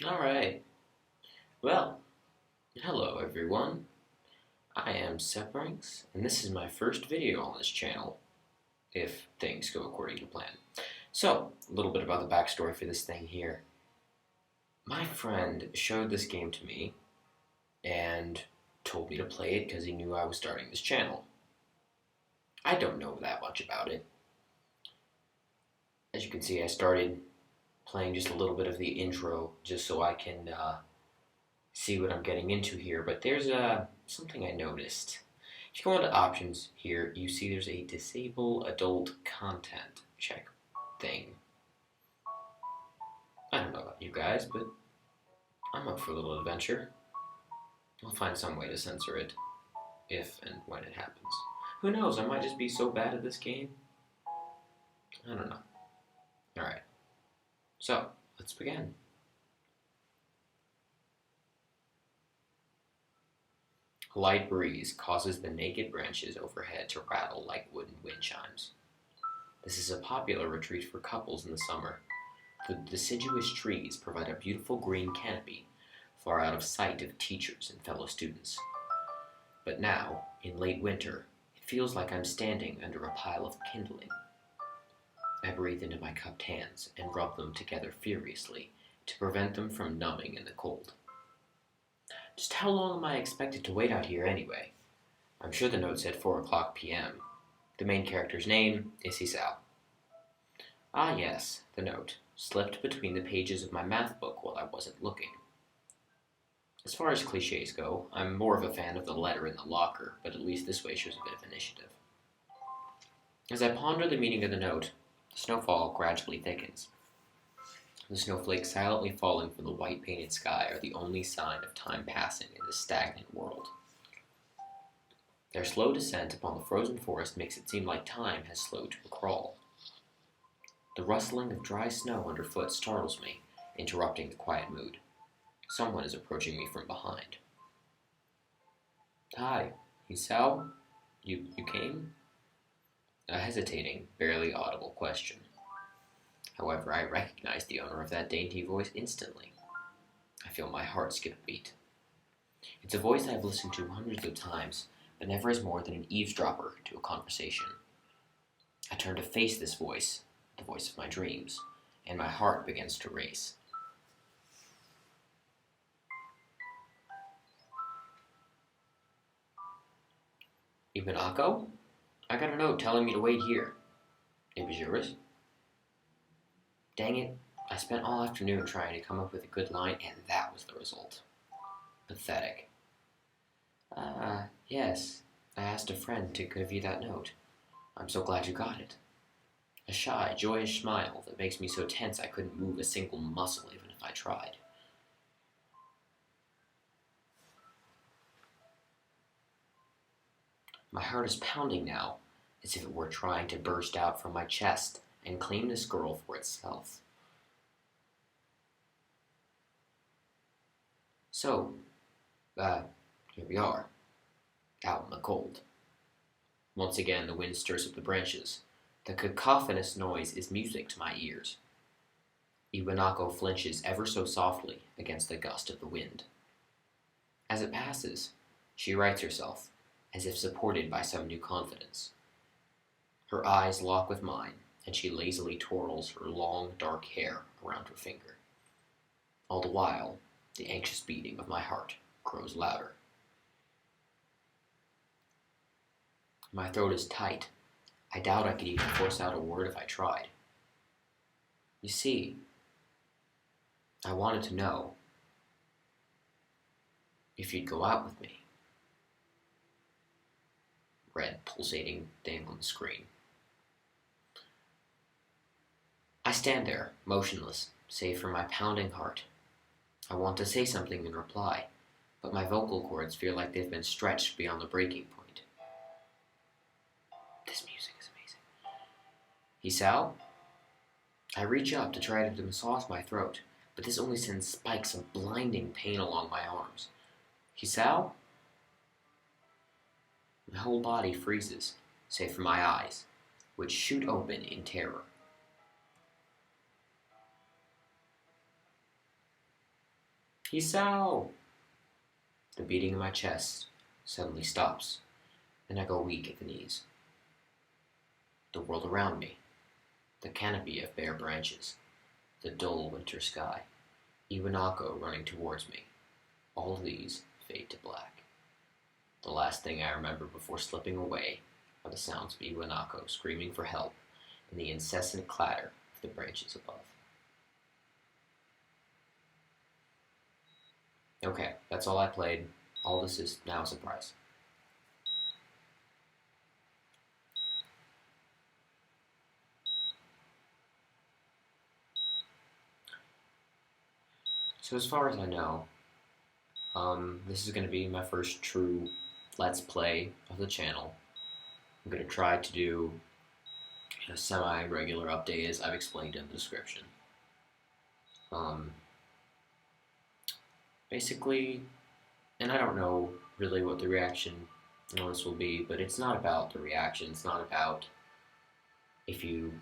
Alright, well, hello everyone. I am Sepranks, and this is my first video on this channel, if things go according to plan. So, a little bit about the backstory for this thing here. My friend showed this game to me, and told me to play it because he knew I was starting this channel. I don't know that much about it. As you can see, I started playing just a little bit of the intro, just so I can see what I'm getting into here, but there's something I noticed. If you go into options here, you see there's a disable adult content check thing. I don't know about you guys, but I'm up for a little adventure. I'll find some way to censor it, if and when it happens. Who knows, I might just be so bad at this game. I don't know. Alright, so let's begin. A light breeze causes the naked branches overhead to rattle like wooden wind chimes. This is a popular retreat for couples in the summer. The deciduous trees provide a beautiful green canopy, far out of sight of teachers and fellow students. But now, in late winter, it feels like I'm standing under a pile of kindling. I breathe into my cupped hands and rub them together furiously to prevent them from numbing in the cold. Just how long am I expected to wait out here anyway? I'm sure the note said 4 o'clock p.m. The main character's name is Hisao. Ah yes, the note, slipped between the pages of my math book while I wasn't looking. As far as cliches go, I'm more of a fan of the letter in the locker, but at least this way shows a bit of initiative. As I ponder the meaning of the note, the snowfall gradually thickens. The snowflakes silently falling from the white painted sky are the only sign of time passing in this stagnant world. Their slow descent upon the frozen forest makes it seem like time has slowed to a crawl. The rustling of dry snow underfoot startles me, interrupting the quiet mood. Someone is approaching me from behind. Hi, Hisao? You came? A hesitating, barely audible question. However, I recognize the owner of that dainty voice instantly. I feel my heart skip a beat. It's a voice I've listened to hundreds of times, but never as more than an eavesdropper to a conversation. I turn to face this voice, the voice of my dreams, and my heart begins to race. Ibanako? I got a note telling me to wait here. It was yours? Dang it, I spent all afternoon trying to come up with a good line, and that was the result. Pathetic. Yes, I asked a friend to give you that note. I'm so glad you got it. A shy, joyous smile that makes me so tense I couldn't move a single muscle even if I tried. My heart is pounding now, as if it were trying to burst out from my chest and claim this girl for itself. So, here we are, out in the cold. Once again, the wind stirs up the branches. The cacophonous noise is music to my ears. Iwanako flinches ever so softly against the gust of the wind. As it passes, she rights herself, as if supported by some new confidence. Her eyes lock with mine, and she lazily twirls her long, dark hair around her finger. All the while, the anxious beating of my heart grows louder. My throat is tight. I doubt I could even force out a word if I tried. You see, I wanted to know if you'd go out with me. Red pulsating thing on the screen. I stand there, motionless, save for my pounding heart. I want to say something in reply, but my vocal cords feel like they've been stretched beyond the breaking point. This music is amazing. Hisao? I reach up to try to massage my throat, but this only sends spikes of blinding pain along my arms. Hisao? My whole body freezes, save for my eyes, which shoot open in terror. Hisao! The beating in my chest suddenly stops, and I go weak at the knees. The world around me, the canopy of bare branches, the dull winter sky, Iwanako running towards me, all of these fade to black. The last thing I remember before slipping away are the sounds of Iwanako screaming for help and the incessant clatter of the branches above. Okay, that's all I played. All this is now a surprise. So as far as I know, this is going to be my first true Let's Play of the channel. I'm going to try to do a semi-regular update as I've explained in the description. Basically, and I don't know really what the reaction on this will be, but it's not about the reaction, it's not about if you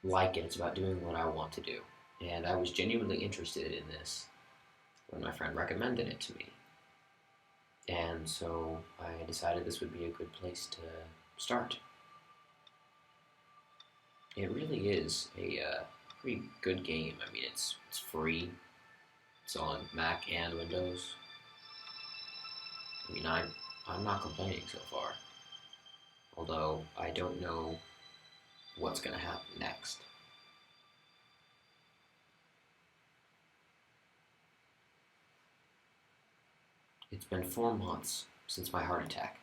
like it, it's about doing what I want to do. And I was genuinely interested in this when my friend recommended it to me. And so I decided this would be a good place to start. It really is a pretty good game. I mean, it's free. It's on Mac and Windows. I mean, I'm not complaining so far. Although I don't know what's going to happen next. It's been 4 months since my heart attack.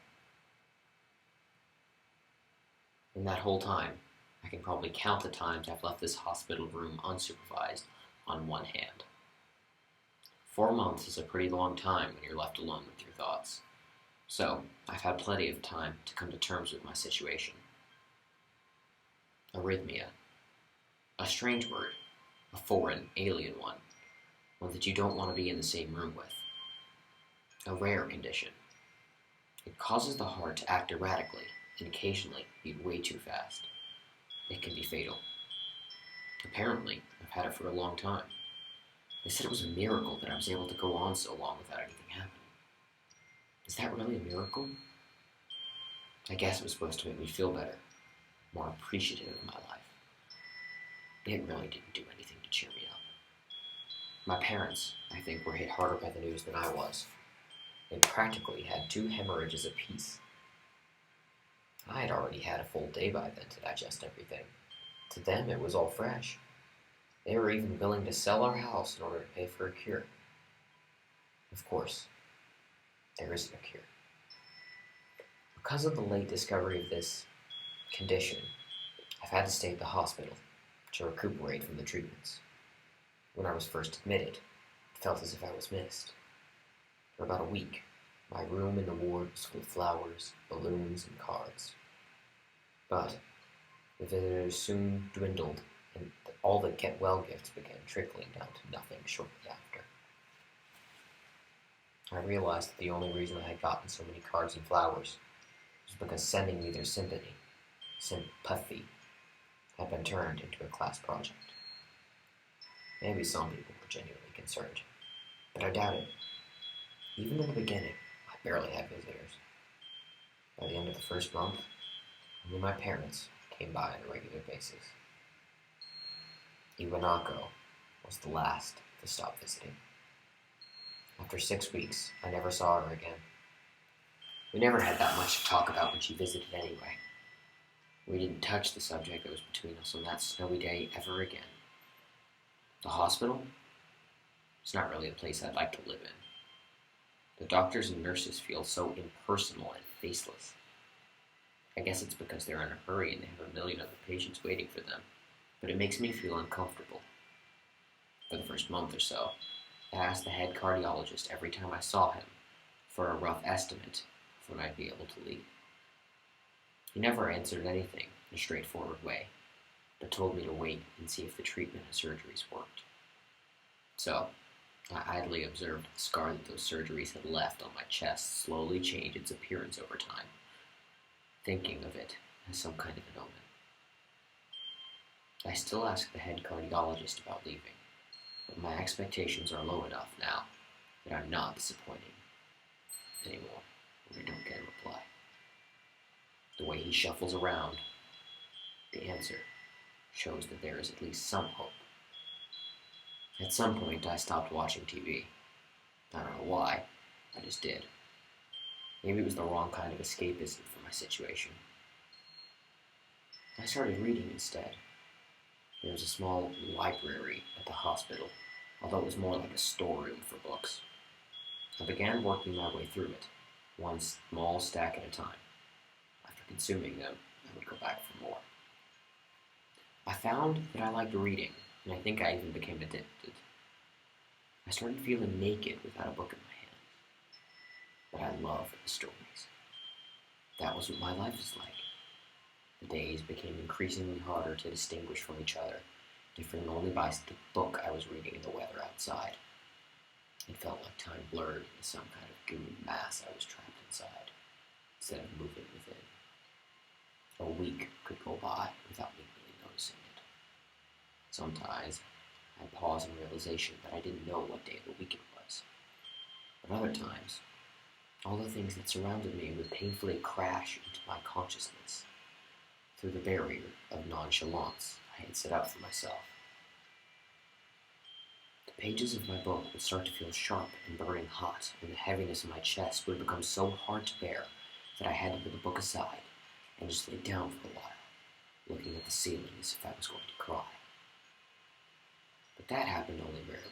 In that whole time, I can probably count the times I've left this hospital room unsupervised on one hand. 4 months is a pretty long time when you're left alone with your thoughts. So, I've had plenty of time to come to terms with my situation. Arrhythmia. A strange word. A foreign, alien one. One that you don't want to be in the same room with. A rare condition. It causes the heart to act erratically and occasionally beat way too fast. It can be fatal. Apparently, I've had it for a long time. They said it was a miracle that I was able to go on so long without anything happening. Is that really a miracle? I guess it was supposed to make me feel better, more appreciative of my life. It really didn't do anything to cheer me up. My parents, I think, were hit harder by the news than I was. They practically had 2 hemorrhages apiece. I had already had a full day by then to digest everything. To them, it was all fresh. They were even willing to sell our house in order to pay for a cure. Of course, there isn't a cure. Because of the late discovery of this condition, I've had to stay at the hospital to recuperate from the treatments. When I was first admitted, it felt as if I was missed. For about a week, my room in the ward was full of flowers, balloons, and cards. But the visitors soon dwindled, and all the get-well gifts began trickling down to nothing shortly after. I realized that the only reason I had gotten so many cards and flowers was because sending me their sympathy, had been turned into a class project. Maybe some people were genuinely concerned, but I doubt it. Even in the beginning, I barely had visitors. By the end of the first month, only my parents came by on a regular basis. Iwanako was the last to stop visiting. After 6 weeks, I never saw her again. We never had that much to talk about when she visited anyway. We didn't touch the subject that was between us on that snowy day ever again. The hospital? It's not really a place I'd like to live in. The doctors and nurses feel so impersonal and faceless. I guess it's because they're in a hurry and they have a million other patients waiting for them, but it makes me feel uncomfortable. For the first month or so, I asked the head cardiologist every time I saw him for a rough estimate of when I'd be able to leave. He never answered anything in a straightforward way, but told me to wait and see if the treatment and surgeries worked. So, I idly observed the scar that those surgeries had left on my chest slowly change its appearance over time, thinking of it as some kind of an omen. I still ask the head cardiologist about leaving, but my expectations are low enough now that I'm not disappointed anymore when I don't get a reply. The way he shuffles around the answer shows that there is at least some hope. At some point, I stopped watching TV. I don't know why, I just did. Maybe it was the wrong kind of escapism for my situation. I started reading instead. There was a small library at the hospital, although it was more like a storeroom for books. I began working my way through it, one small stack at a time. After consuming them, I would go back for more. I found that I liked reading, and I think I even became addicted. I started feeling naked without a book in my hand. But I loved the stories. That was what my life was like. The days became increasingly harder to distinguish from each other, differing only by the book I was reading and the weather outside. It felt like time blurred into some kind of gooey mass I was trapped inside, instead of moving within. A week could go by without me really noticing it. Sometimes I'd pause in realization that I didn't know what day of the week it was. But other times, all the things that surrounded me would painfully crash into my consciousness through the barrier of nonchalance I had set up for myself. The pages of my book would start to feel sharp and burning hot, and the heaviness in my chest would become so hard to bear that I had to put the book aside and just lay down for a while, looking at the ceiling as if I was going to cry. But that happened only rarely,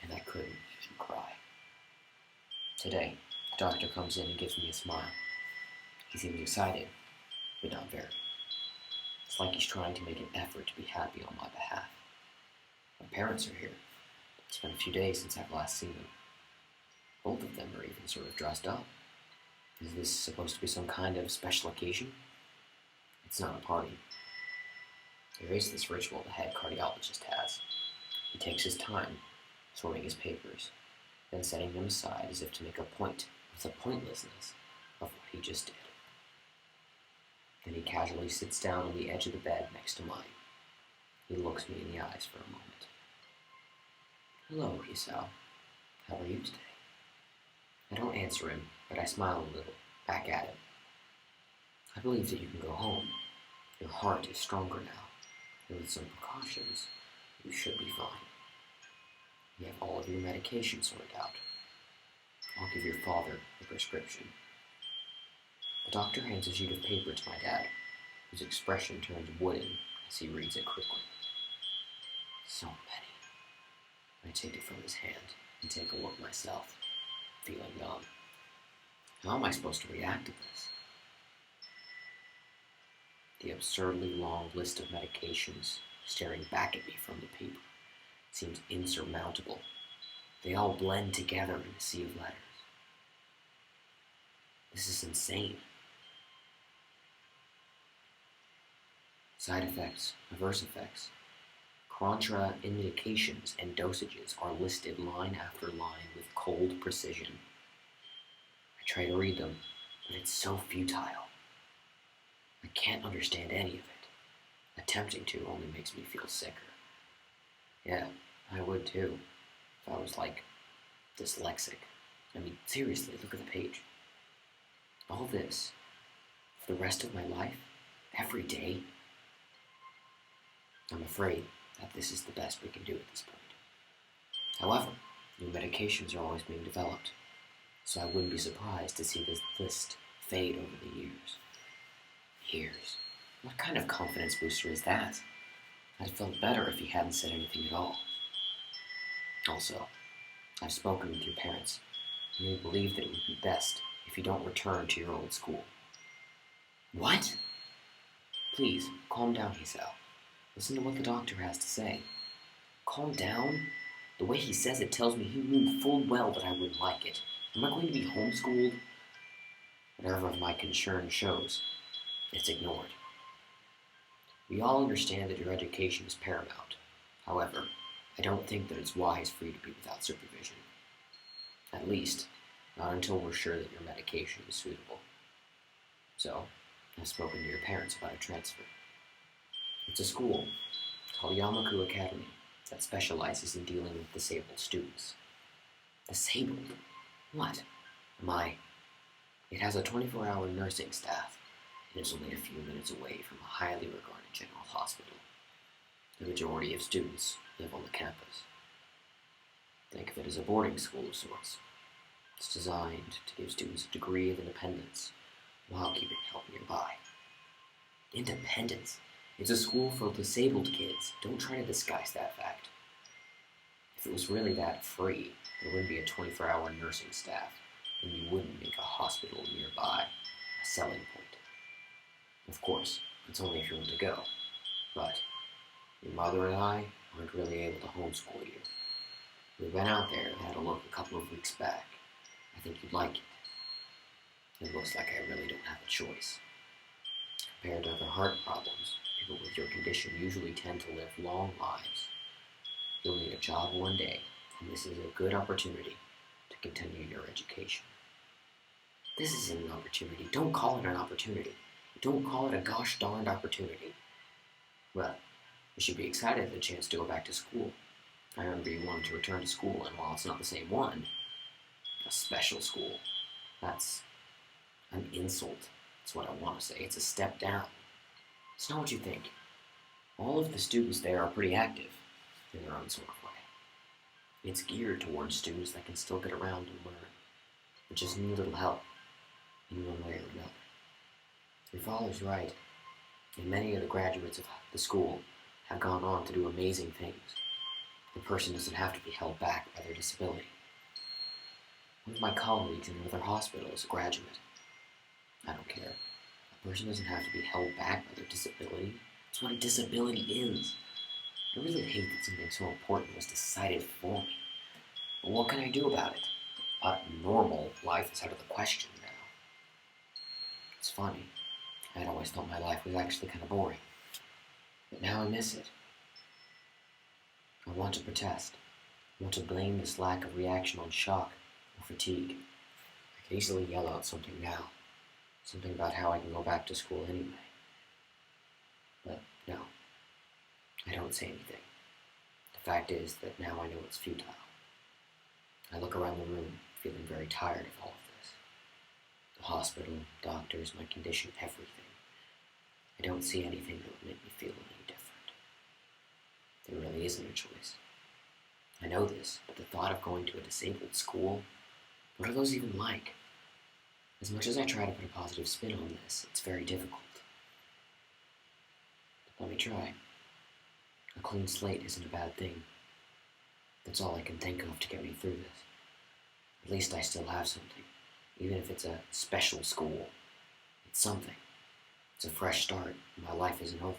and I couldn't even cry. Today, the doctor comes in and gives me a smile. He seems excited, but not very. It's like he's trying to make an effort to be happy on my behalf. My parents are here. It's been a few days since I've last seen them. Both of them are even sort of dressed up. Is this supposed to be some kind of special occasion? It's not a party. There is this ritual the head cardiologist has. He takes his time, sorting his papers, then setting them aside as if to make a point of the pointlessness of what he just did. Then he casually sits down on the edge of the bed next to mine. He looks me in the eyes for a moment. "Hello, Isao. How are you today?" I don't answer him, but I smile a little, back at him. "I believe that you can go home. Your heart is stronger now, and with some precautions, you should be fine. You have all of your medication sorted out. I'll give your father the prescription." The doctor hands a sheet of paper to my dad, whose expression turns wooden as he reads it quickly. So many. I take it from his hand and take a look myself, feeling numb. How am I supposed to react to this? The absurdly long list of medications staring back at me from the paper seems insurmountable. They all blend together in a sea of letters. This is insane. Side effects, adverse effects, contraindications, and dosages are listed line after line with cold precision. I try to read them, but it's so futile. I can't understand any of it. Attempting to only makes me feel sicker. Yeah, I would too, if I was like dyslexic. I mean, seriously, look at the page. All this, for the rest of my life, every day. I'm afraid that this is the best we can do at this point. However, new medications are always being developed, so I wouldn't be surprised to see this list fade over the years. Years? What kind of confidence booster is that? I'd have felt better if he hadn't said anything at all. Also, I've spoken with your parents, and they believe that it would be best if you don't return to your old school. What? Please, calm down, Hisao. Listen to what the doctor has to say. Calm down? The way he says it tells me he knew full well that I wouldn't like it. Am I going to be homeschooled? Whatever my concern shows, it's ignored. We all understand that your education is paramount. However, I don't think that it's wise for you to be without supervision. At least, not until we're sure that your medication is suitable. So, I've spoken to your parents about a transfer. It's a school called Yamaku Academy that specializes in dealing with disabled students. Disabled? What? Am I? It has a 24-hour nursing staff, and is only a few minutes away from a highly regarded general hospital. The majority of students live on the campus. Think of it as a boarding school of sorts. It's designed to give students a degree of independence while keeping help nearby. Independence? It's a school for disabled kids. Don't try to disguise that fact. If it was really that free, there wouldn't be a 24-hour nursing staff, and you wouldn't make a hospital nearby a selling point. Of course, it's only if you want to go, but your mother and I aren't really able to homeschool you. We went out there and had a look a couple of weeks back. I think you'd like it. It looks like I really don't have a choice. Compared to other heart problems, people with your condition usually tend to live long lives. You'll need a job one day, and this is a good opportunity to continue your education. This isn't an opportunity. Don't call it an opportunity. Don't call it a gosh darned opportunity. Well, you should be excited at the chance to go back to school. I remember you wanted to return to school, and while it's not the same one, a special school, that's an insult. That's what I want to say. It's a step down. It's not what you think. All of the students there are pretty active in their own sort of way. It's geared towards students that can still get around and learn, but just need a little help in one way or another. Your father's right, and many of the graduates of the school have gone on to do amazing things. The person doesn't have to be held back by their disability. One of my colleagues in another hospital is a graduate. I don't care. A person doesn't have to be held back by their disability. That's what a disability is. I really hate that something so important was decided for me. But what can I do about it? Normal life is out of the question now. It's funny. I had always thought my life was actually kind of boring. But now I miss it. I want to protest. I want to blame this lack of reaction on shock or fatigue. I could easily yell out something now. Something about how I can go back to school anyway. But no, I don't say anything. The fact is that now I know it's futile. I look around the room, feeling very tired of all of this. The hospital, doctors, my condition, everything. I don't see anything that would make me feel any different. There really isn't a choice. I know this, but the thought of going to a disabled school, what are those even like? As much as I try to put a positive spin on this, it's very difficult. But let me try. A clean slate isn't a bad thing. That's all I can think of to get me through this. At least I still have something. Even if it's a special school, it's something. It's a fresh start, and my life isn't over.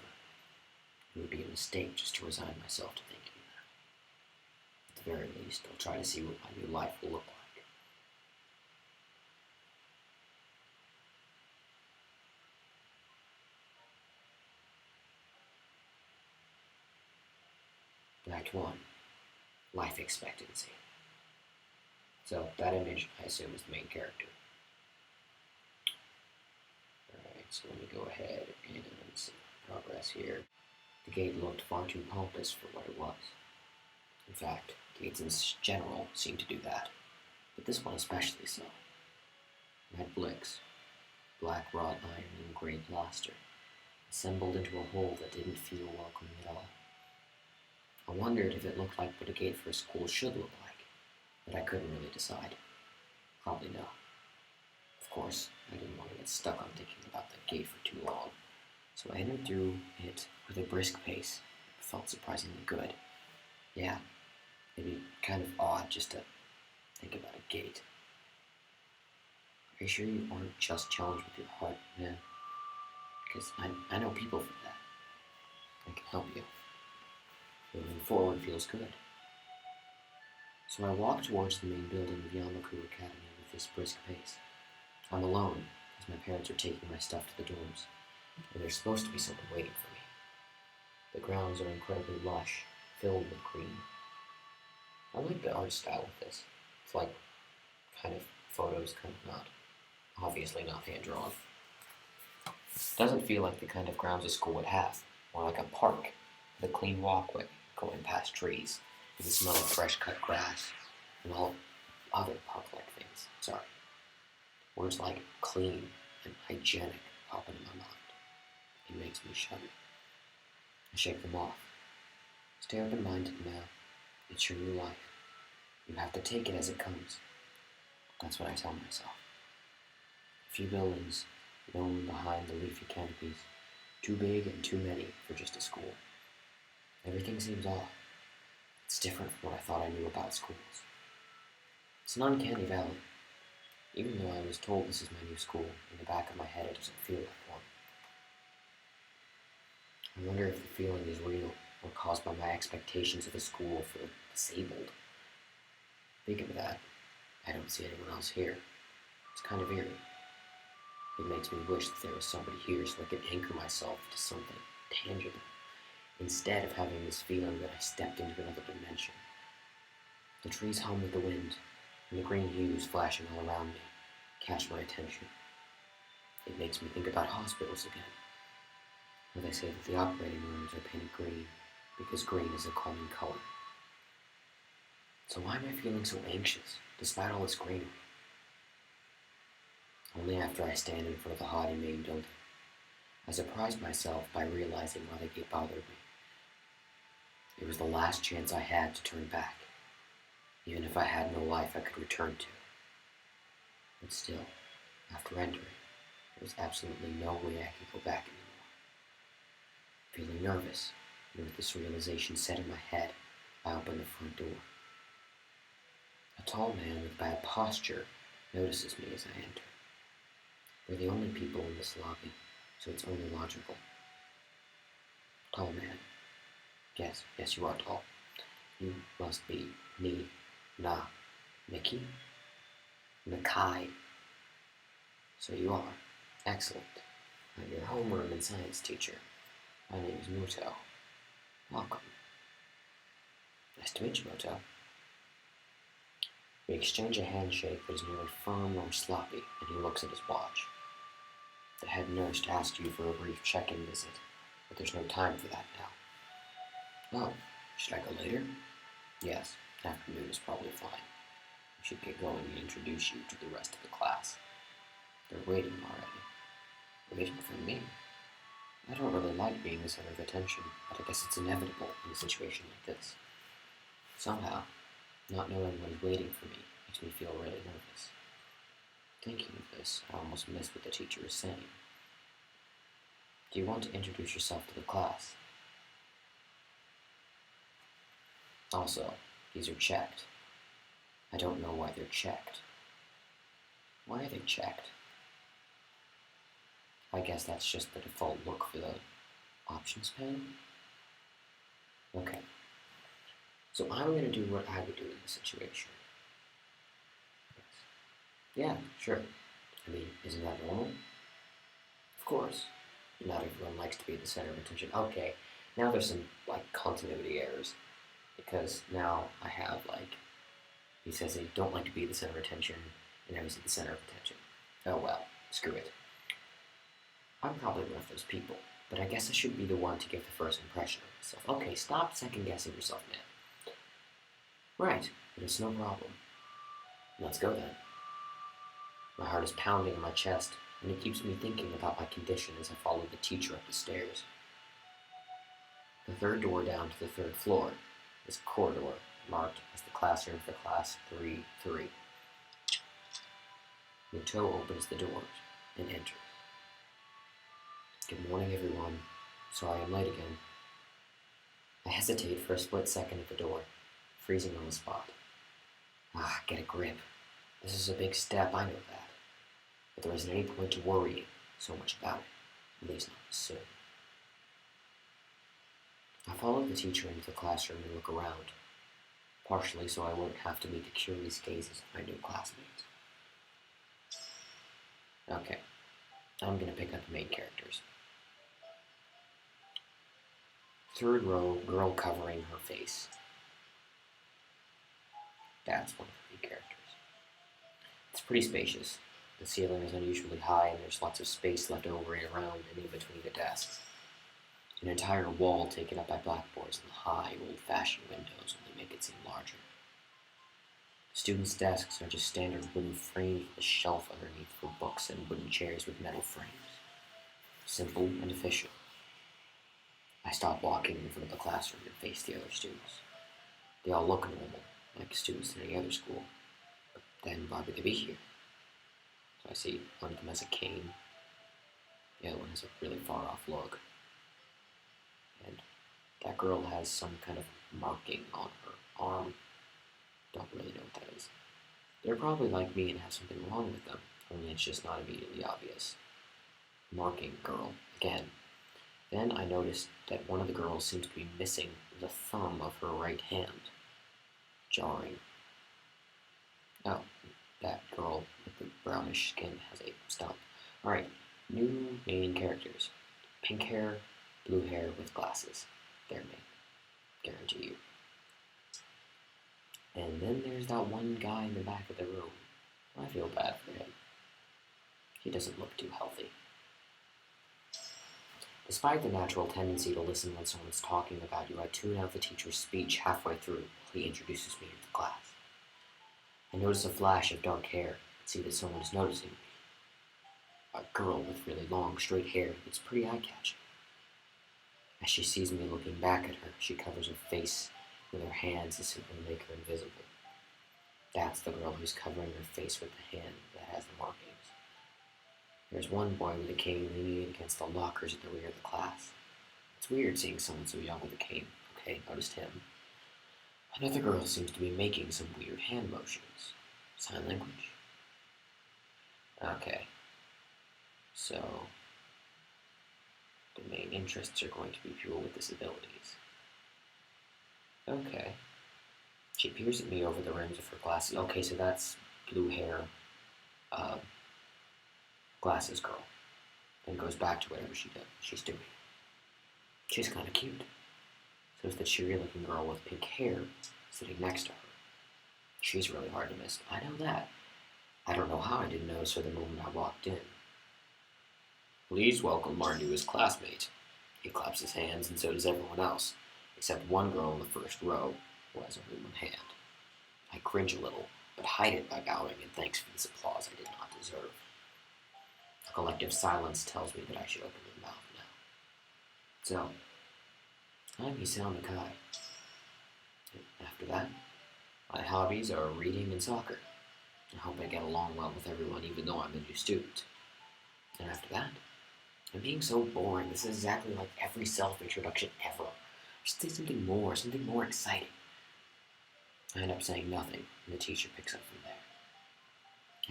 It would be a mistake just to resign myself to thinking that. At the very least, I'll try to see what my new life will look like. Act 1. Life expectancy. So that image, I assume, is the main character. Alright, so let me go ahead and see progress here. The gate looked far too pompous for what it was. In fact, gates in general seem to do that, but this one especially so. Red bricks, black wrought iron and gray plaster, assembled into a whole that didn't feel welcoming at all. I wondered if it looked like what a gate for a school should look like, but I couldn't really decide. Probably no. Of course, I didn't want to get stuck on thinking about the gate for too long, so I entered through it with a brisk pace. It felt surprisingly good. Yeah, it'd be kind of odd just to think about a gate. Are you sure you aren't just challenged with your heart, man? Because I know people for that. I can help you. Moving forward feels good. So I walk towards the main building of Yamaku Academy with this brisk pace. I'm alone, as my parents are taking my stuff to the dorms, and there's supposed to be someone waiting for me. The grounds are incredibly lush, filled with green. I like the art style of this. It's like kind of photos, kind of not. Obviously not hand-drawn. Doesn't feel like the kind of grounds a school would have, more like a park with a clean walkway, going past trees with the smell of fresh cut grass and all other park-like things. Sorry. Words like clean and hygienic pop into my mind. It makes me shudder. I shake them off. Stay open-minded now. It's your new life. You have to take it as it comes. That's what I tell myself. A few buildings, lone behind the leafy canopies, too big and too many for just a school. Everything seems off. It's different from what I thought I knew about schools. It's an uncanny valley. Even though I was told this is my new school, in the back of my head it doesn't feel like one. I wonder if the feeling is real or caused by my expectations of a school for the disabled. Speaking of that, I don't see anyone else here. It's kind of eerie. It makes me wish that there was somebody here so I could anchor myself to something tangible, instead of having this feeling that I stepped into another dimension. The trees hum with the wind, and the green hues flashing all around me catch my attention. It makes me think about hospitals again, where they say that the operating rooms are painted green because green is a calming color. So why am I feeling so anxious, despite all this greenery? Only after I stand in front of the haughty main building, I surprised myself by realizing why the gate bothered me. It was the last chance I had to turn back, even if I had no life I could return to. But still, after entering, there was absolutely no way I could go back anymore. Feeling nervous, and with this realization set in my head, I opened the front door. A tall man with bad posture notices me as I enter. We're the only people in this lobby, so it's only logical. Tall man. Yes, you are tall. You must be Mickey? Makai. So you are. Excellent. I'm your homeroom and science teacher. My name is Muto. Welcome. Nice to meet you, Muto. We exchange a handshake that is neither firm nor sloppy, and he looks at his watch. The head nurse asked you for a brief check-in visit, but there's no time for that now. Oh, should I go later? Yes, afternoon is probably fine. We should get going and introduce you to the rest of the class. They're waiting already. Waiting for me? I don't really like being the center of attention, but I guess it's inevitable in a situation like this. Somehow, not knowing what is waiting for me makes me feel really nervous. Thinking of this, I almost missed what the teacher was saying. Do you want to introduce yourself to the class? Also, these are checked. I don't know why they're checked. Why are they checked? I guess that's just the default look for the options pane. Okay. So I'm going to do what I would do in this situation. Yeah, sure. I mean, isn't that normal? Of course. Not everyone likes to be the center of attention. Okay, now there's some, continuity errors. Because now I have, he says they don't like to be the center of attention, and I was at the center of attention. Oh well, screw it. I'm probably one of those people, but I guess I should be the one to give the first impression of myself. Okay, stop second-guessing yourself, man. Right, but it's no problem. Let's go then. My heart is pounding in my chest, and it keeps me thinking about my condition as I follow the teacher up the stairs. The third door down to the third floor is a corridor marked as the classroom for class 3-3. Muto opens the doors and enters. Good morning, everyone. Sorry I'm late again. I hesitate for a split second at the door, freezing on the spot. Get a grip. This is a big step, I know that. But there isn't any point to worrying so much about it, at least not soon. I follow the teacher into the classroom and look around, partially so I won't have to meet the curious gazes of my new classmates. Okay, I'm going to pick up the main characters. Third row, girl covering her face. That's one of the main characters. It's pretty spacious. The ceiling is unusually high and there's lots of space left over and around and in between the desks. An entire wall taken up by blackboards and high, old-fashioned windows only make it seem larger. Students' desks are just standard wooden frames with a shelf underneath for books and wooden chairs with metal frames. Simple and official. I stop walking in front of the classroom and face the other students. They all look normal, like students in any other school. But then why would they be here? So I see one of them has a cane. The other one has a really far-off look. And that girl has some kind of marking on her arm. Don't really know what that is. They're probably like me and have something wrong with them, only it's just not immediately obvious. Marking girl, again. Then I noticed that one of the girls seems to be missing the thumb of her right hand. Jarring. Oh, that girl with the brownish skin has a stump. Alright, new main characters. Pink hair, blue hair with glasses. They're me. Guarantee you. And then there's that one guy in the back of the room. I feel bad for him. He doesn't look too healthy. Despite the natural tendency to listen when someone's talking about you, I tune out the teacher's speech halfway through while he introduces me to the class. I notice a flash of dark hair and see that someone is noticing me. A girl with really long, straight hair that's pretty eye-catching. As she sees me looking back at her, she covers her face with her hands to simply make her invisible. That's the girl who's covering her face with the hand that has the markings. There's one boy with a cane leaning against the lockers at the rear of the class. It's weird seeing someone so young with a cane. Okay, noticed him. Another girl seems to be making some weird hand motions. Sign language. Okay. So, the main interests are going to be people with disabilities. Okay. She peers at me over the rims of her glasses. Okay, so that's blue hair, glasses girl. Then goes back to whatever she's doing. She's kind of cute. So is the cheery-looking girl with pink hair sitting next to her. She's really hard to miss. I know that. I don't know how I didn't notice her the moment I walked in. Please welcome our newest classmate. He claps his hands, and so does everyone else, except one girl in the first row who has only one hand. I cringe a little, but hide it by bowing in thanks for this applause I did not deserve. A collective silence tells me that I should open my mouth now. So, I'm Hisao Nakai. After that, my hobbies are reading and soccer. I hope I get along well with everyone even though I'm a new student. And after that, I'm being so boring. This is exactly like every self-introduction ever. Just say something more exciting. I end up saying nothing, and the teacher picks up from there.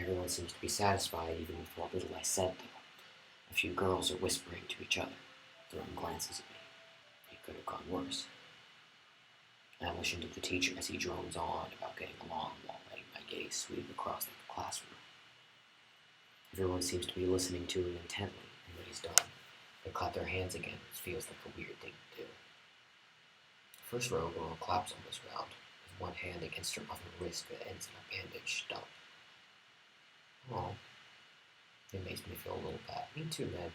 Everyone seems to be satisfied even with what little I said, though. A few girls are whispering to each other, throwing glances at me. It could have gone worse. I listen to the teacher as he drones on about getting along while letting my gaze sweep across the classroom. Everyone seems to be listening to him intently, and when he's done, they clap their hands again, which feels like a weird thing to do. The first row girl claps on this round, with one hand against her other wrist that ends in a bandaged stump. Oh, it makes me feel a little bad. Me too, man.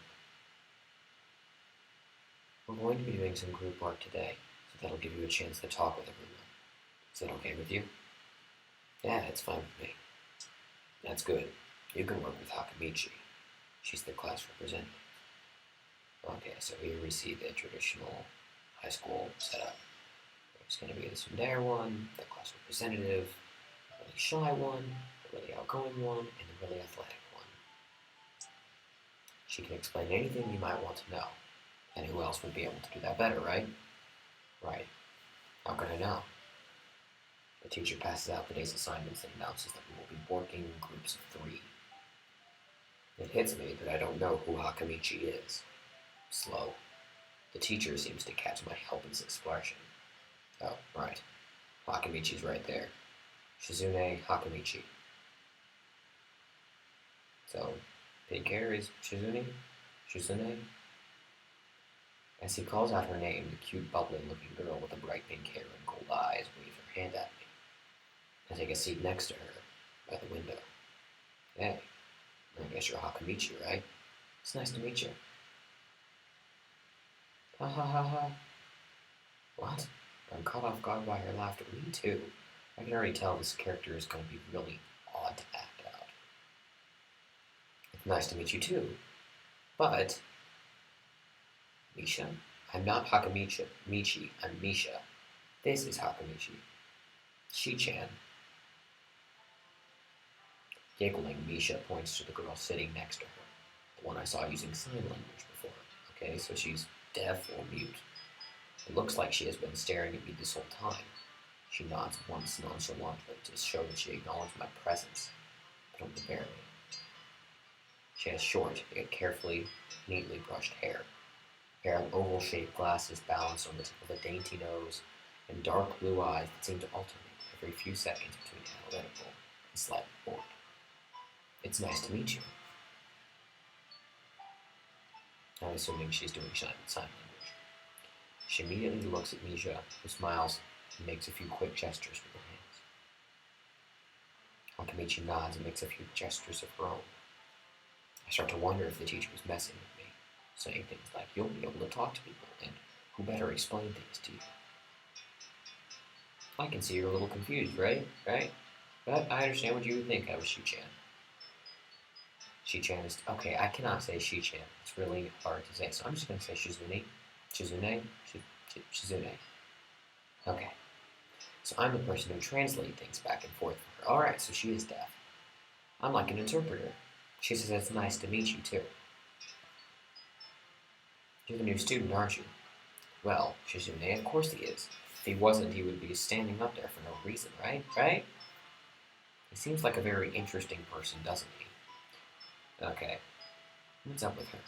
We're going to be doing some group work today, so that'll give you a chance to talk with everyone. Is that okay with you? Yeah, it's fine with me. That's good. You can work with Hakamichi. She's the class representative. Okay, so here we see the traditional high school setup. There's going to be the tsundere one, the class representative, the really shy one, the really outgoing one, and the really athletic one. She can explain anything you might want to know. And who else would be able to do that better, right? Right. How can I know? The teacher passes out the day's assignments and announces that we will be working in groups of 3. It hits me that I don't know who Hakamichi is. Slow. The teacher seems to catch my helpless expression. Oh, right. Hakamichi's right there. Shizune Hakamichi. So, pink hair is Shizune? Shizune? As he calls out her name, the cute, bubbly-looking girl with the bright pink hair and gold eyes waves her hand at me. I take a seat next to her, by the window. Hey, I guess you're Hakamichi, right? It's nice to meet you. Ha ha ha ha. What? I'm caught off guard by her laughter. Me too. I can already tell this character is going to be really odd to act out. It's nice to meet you too. But, Misha, I'm not Michi, I'm Misha. This is Hakamichi. Shi-chan. Giggling, Misha points to the girl sitting next to her, the one I saw using sign language before. Okay, so she's deaf or mute. It looks like she has been staring at me this whole time. She nods once nonchalantly to show that she acknowledged my presence, but only barely. She has short, yet carefully, neatly brushed hair. A pair of oval-shaped glasses balanced on the tip of a dainty nose, and dark blue eyes that seem to alternate every few seconds between analytical and slightly bored. It's nice to meet you. I'm assuming she's doing sign language. She immediately looks at Misha, who smiles and makes a few quick gestures with her hands. Hakamichi nods and makes a few gestures of her own. I start to wonder if the teacher was messing with me, saying things like, you'll be able to talk to people, and who better explain things to you. I can see you're a little confused, right? But I understand what you would think I was Shi-chan. Shi-chan is, okay, I cannot say Shi-chan. It's really hard to say, so I'm just going to say Shizune. Shizune. Okay. So I'm the person who translates things back and forth for her. Alright, so she is deaf. I'm like an interpreter. She says it's nice to meet you, too. You're the new student, aren't you? Well, Shizune, of course he is. If he wasn't, he would be standing up there for no reason, right? He seems like a very interesting person, doesn't he? Okay. What's up with her?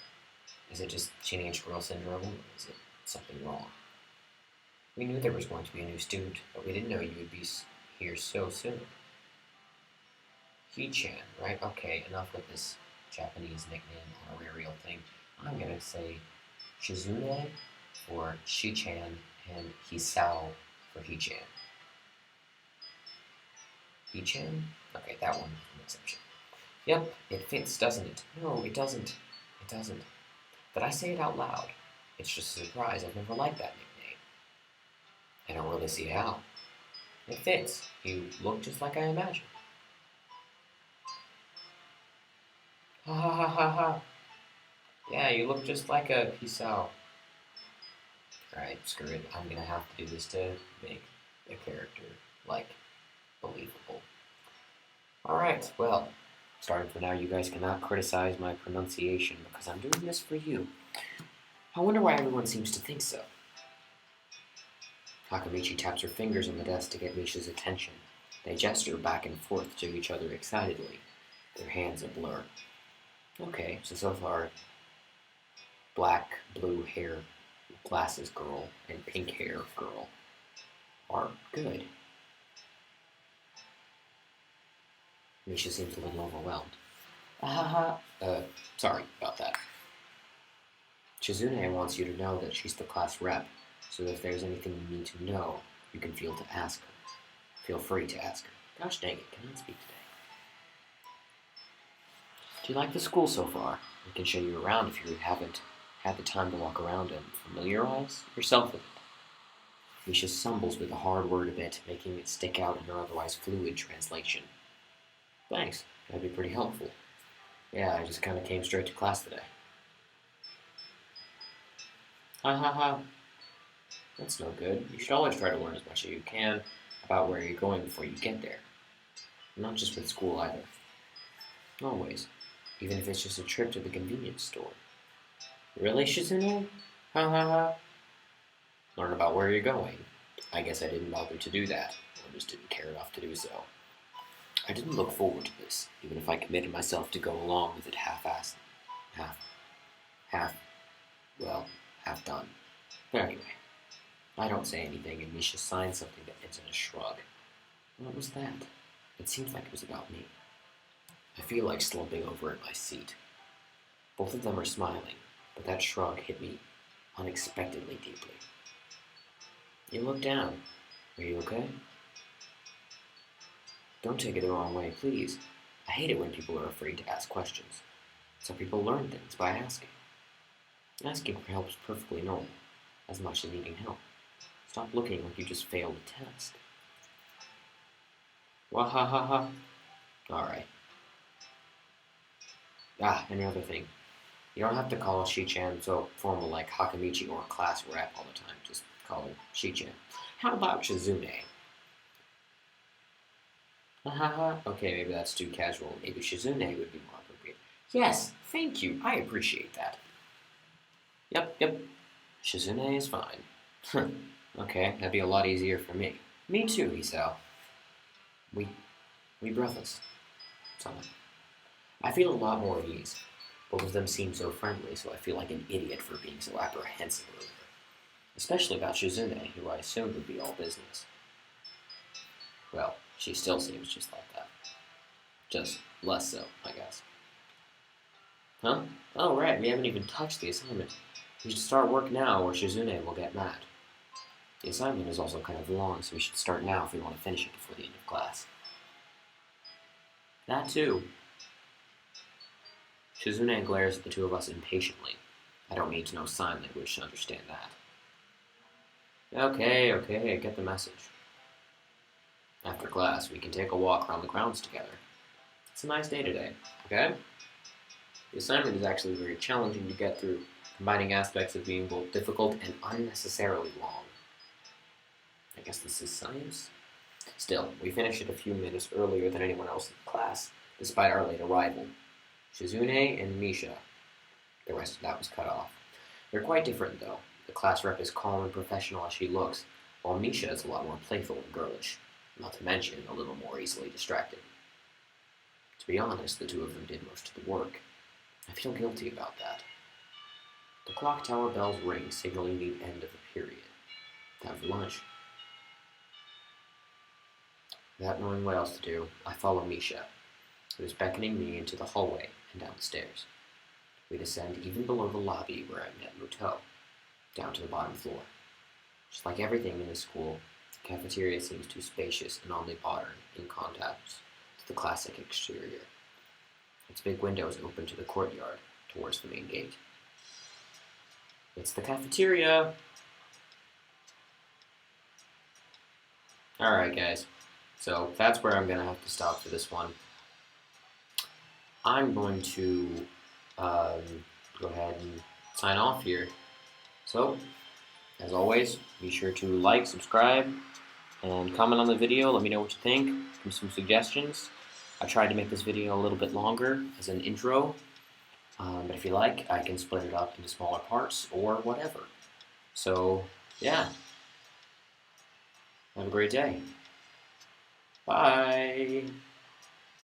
Is it just teenage girl syndrome, or is it something wrong? We knew there was going to be a new student, but we didn't know you would be here so soon. He-chan, right? Okay, enough with this Japanese nickname honorarial thing. I'm going to say Shizune for Shi-chan and Hisao for He-chan. He-chan? Okay, that one is an exception. Yep, it fits, doesn't it? No, it doesn't. It doesn't. But I say it out loud. It's just a surprise. I've never liked that nickname. I don't really see how. It fits. You look just like I imagined. Ha ha ha ha ha. Yeah, you look just like a Hisao. Alright, screw it. I'm gonna have to do this to make the character, believable. Alright, well, starting from now, you guys cannot criticize my pronunciation because I'm doing this for you. I wonder why everyone seems to think so. Hakamichi taps her fingers on the desk to get Misha's attention. They gesture back and forth to each other excitedly, their hands a blur. Okay, so far, black, blue hair, glasses girl, and pink hair girl are good. Misha seems a little overwhelmed. Sorry about that. Shizune wants you to know that she's the class rep, so if there's anything you need to know, you can feel free to ask her. Gosh dang it, cannot speak today. Do you like the school so far? We can show you around if you haven't had the time to walk around and familiarize yourself with it. Misha stumbles with a hard word a bit, making it stick out in her otherwise fluid translation. Thanks, that'd be pretty helpful. Yeah, I just kind of came straight to class today. Ha ha ha. That's no good. You should always try to learn as much as you can about where you're going before you get there. Not just with school either. Always. Even if it's just a trip to the convenience store. Really, Shizune? Ha ha ha. Learn about where you're going. I guess I didn't bother to do that, or just didn't care enough to do so. I didn't look forward to this, even if I committed myself to go along with it half-assed. Half done. But anyway, I don't say anything, and Misha signs something that ends in a shrug. What was that? It seems like it was about me. I feel like slumping over in my seat. Both of them are smiling, but that shrug hit me unexpectedly deeply. You look down. Are you okay? Don't take it the wrong way, please. I hate it when people are afraid to ask questions. Some people learn things by asking. Asking for help is perfectly normal. as much as needing help. Stop looking like you just failed a test. Wahahaha. Alright. And another thing. You don't have to call Shi-chan so formal like Hakamichi or class rep all the time. Just call her Shi-chan. How about Shizune? Haha. Okay, maybe that's too casual. Maybe Shizune would be more appropriate. Yes, thank you. I appreciate that. Yep. Shizune is fine. Okay, that'd be a lot easier for me. Me too, Hisao. We brothers. Something. I feel a lot more at ease. Both of them seem so friendly, so I feel like an idiot for being so apprehensive over her. Especially about Shizune, who I assumed would be all business. Well, she still seems just like that. Just less so, I guess. Huh? Oh, right, we haven't even touched the assignment. We should start work now, or Shizune will get mad. The assignment is also kind of long, so we should start now if we want to finish it before the end of class. That too. Shizune glares at the two of us impatiently. I don't need to know sign language to understand that. Okay, I get the message. After class, we can take a walk around the grounds together. It's a nice day today, okay? The assignment is actually very challenging to get through, combining aspects of being both difficult and unnecessarily long. I guess this is science? Still, we finished it a few minutes earlier than anyone else in the class, despite our late arrival. Shizune and Misha. The rest of that was cut off. They're quite different, though. The class rep is calm and professional as she looks, while Misha is a lot more playful and girlish, not to mention a little more easily distracted. To be honest, the two of them did most of the work. I feel guilty about that. The clock tower bells ring, signaling the end of the period. Time for lunch. Without knowing what else to do, I follow Misha, who is beckoning me into the hallway and down the stairs. We descend even below the lobby where I met Muto, down to the bottom floor. Just like everything in this school, the cafeteria seems too spacious and oddly modern in contrast to the classic exterior. Its big windows open to the courtyard, towards the main gate. It's the cafeteria! Alright guys, so that's where I'm going to have to stop for this one. I'm going to go ahead and sign off here. So, as always, be sure to like, subscribe, and comment on the video. Let me know what you think. Give me some suggestions. I tried to make this video a little bit longer as an intro, but if you like, I can split it up into smaller parts or whatever. So, yeah. Have a great day. Bye.